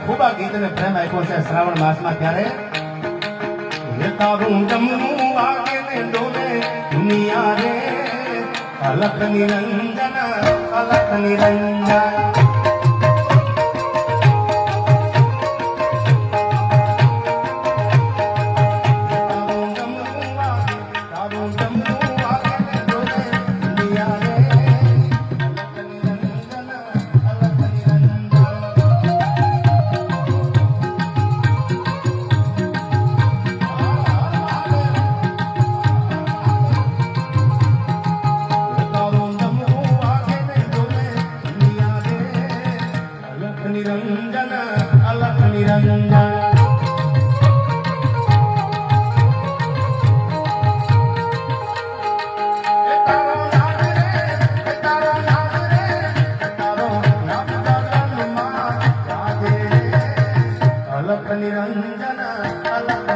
ખૂબ આ ગીતને પ્રેમ આપ્યો છે શ્રાવણ માસમાં. ત્યારે તારું જમવું વાગે ને ડોલે દુનિયા રે, અલખ નિરંજન અલખ નિરંજન. નિરંજન અલખ નિરંજન. અલખ નિરંજન અલખ